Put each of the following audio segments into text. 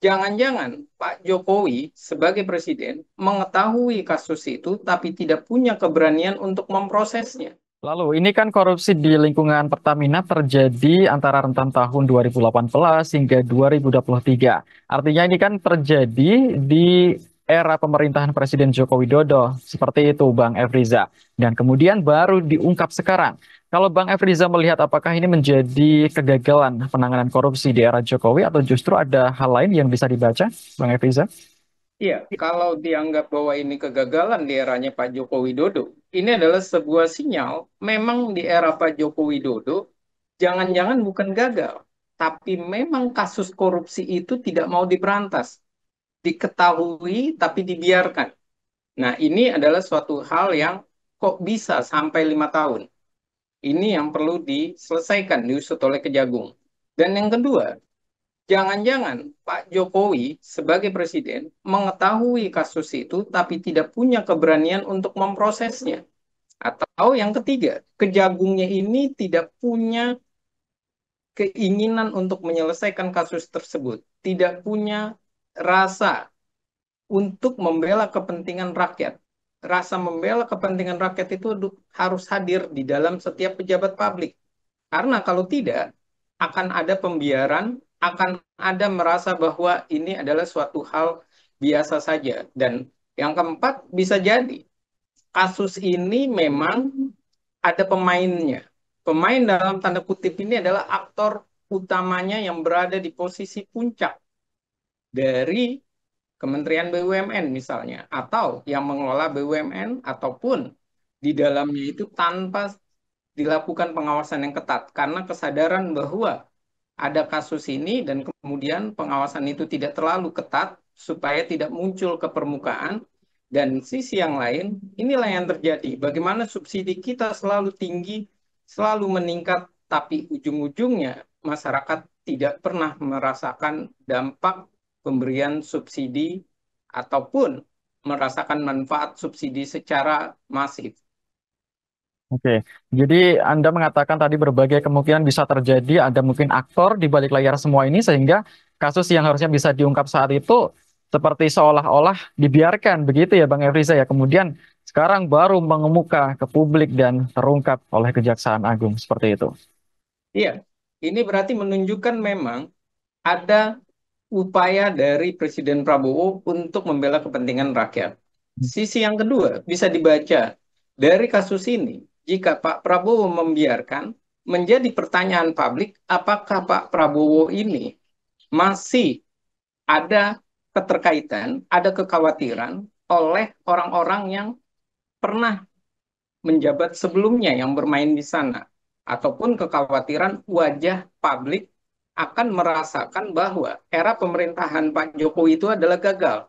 Jangan-jangan Pak Jokowi sebagai presiden mengetahui kasus itu tapi tidak punya keberanian untuk memprosesnya. Lalu, ini kan korupsi di lingkungan Pertamina terjadi antara rentan tahun 2018 hingga 2023. Artinya ini kan terjadi di era pemerintahan Presiden Joko Widodo. Seperti itu, Bang Efriza. Dan kemudian baru diungkap sekarang. Kalau Bang Efriza melihat apakah ini menjadi kegagalan penanganan korupsi di era Jokowi atau justru ada hal lain yang bisa dibaca, Bang Efriza? Iya, kalau dianggap bahwa ini kegagalan di eranya Pak Joko Widodo, ini adalah sebuah sinyal memang di era Pak Joko Widodo, jangan-jangan bukan gagal, tapi memang kasus korupsi itu tidak mau diberantas, diketahui tapi dibiarkan. Nah, ini adalah suatu hal yang kok bisa sampai 5 tahun. Ini yang perlu diselesaikan, diusut oleh Kejagung. Dan yang kedua, jangan-jangan Pak Jokowi sebagai presiden mengetahui kasus itu tapi tidak punya keberanian untuk memprosesnya. Atau yang ketiga, Kejagungnya ini tidak punya keinginan untuk menyelesaikan kasus tersebut, tidak punya rasa untuk membela kepentingan rakyat. Rasa membela kepentingan rakyat itu harus hadir di dalam setiap pejabat publik. Karena kalau tidak, akan ada pembiaran, akan ada merasa bahwa ini adalah suatu hal biasa saja. Dan yang keempat, bisa jadi kasus ini memang ada pemainnya. Pemain dalam tanda kutip ini adalah aktor utamanya yang berada di posisi puncak dari Kementerian BUMN misalnya, atau yang mengelola BUMN, ataupun di dalamnya itu tanpa dilakukan pengawasan yang ketat, karena kesadaran bahwa ada kasus ini dan kemudian pengawasan itu tidak terlalu ketat supaya tidak muncul ke permukaan. Dan sisi yang lain, inilah yang terjadi. Bagaimana subsidi kita selalu tinggi, selalu meningkat, tapi ujung-ujungnya masyarakat tidak pernah merasakan dampak pemberian subsidi ataupun merasakan manfaat subsidi secara masif. Oke, jadi Anda mengatakan tadi berbagai kemungkinan bisa terjadi, ada mungkin aktor di balik layar semua ini sehingga kasus yang harusnya bisa diungkap saat itu seperti seolah-olah dibiarkan begitu ya Bang Efriza ya. Kemudian sekarang baru mengemuka ke publik dan terungkap oleh Kejaksaan Agung seperti itu. Iya, ini berarti menunjukkan memang ada upaya dari Presiden Prabowo untuk membela kepentingan rakyat. Sisi yang kedua bisa dibaca dari kasus ini, jika Pak Prabowo membiarkan, menjadi pertanyaan publik, apakah Pak Prabowo ini masih ada keterkaitan, ada kekhawatiran oleh orang-orang yang pernah menjabat sebelumnya yang bermain di sana, ataupun kekhawatiran wajah publik akan merasakan bahwa era pemerintahan Pak Jokowi itu adalah gagal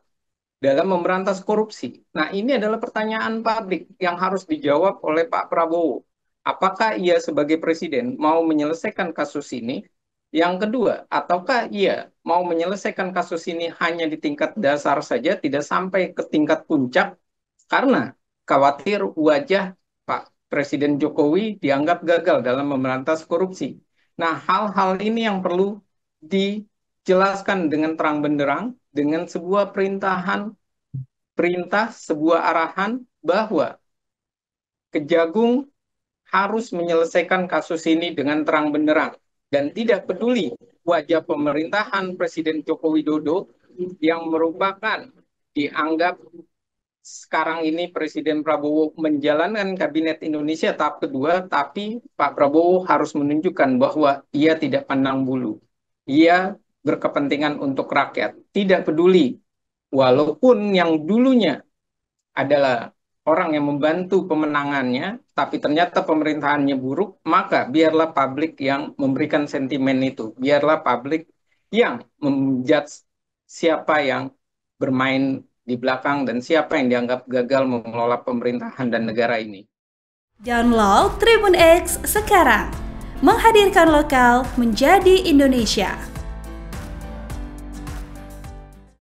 dalam memberantas korupsi. Nah, ini adalah pertanyaan publik yang harus dijawab oleh Pak Prabowo. Apakah ia sebagai presiden mau menyelesaikan kasus ini? Yang kedua, ataukah ia mau menyelesaikan kasus ini hanya di tingkat dasar saja, tidak sampai ke tingkat puncak, karena khawatir wajah Pak Presiden Jokowi dianggap gagal dalam memberantas korupsi. Nah, hal-hal ini yang perlu dijelaskan dengan terang benderang, dengan sebuah perintah, sebuah arahan bahwa Kejagung harus menyelesaikan kasus ini dengan terang benderang dan tidak peduli wajah pemerintahan Presiden Joko Widodo yang merupakan dianggap sekarang ini Presiden Prabowo menjalankan Kabinet Indonesia tahap kedua, tapi Pak Prabowo harus menunjukkan bahwa ia tidak pandang bulu. Ia berkepentingan untuk rakyat, tidak peduli. Walaupun yang dulunya adalah orang yang membantu pemenangannya, tapi ternyata pemerintahannya buruk, maka biarlah publik yang memberikan sentimen itu. Biarlah publik yang menjudge siapa yang bermain di belakang dan siapa yang dianggap gagal mengelola pemerintahan dan negara ini. Download Tribun X sekarang, menghadirkan lokal menjadi Indonesia.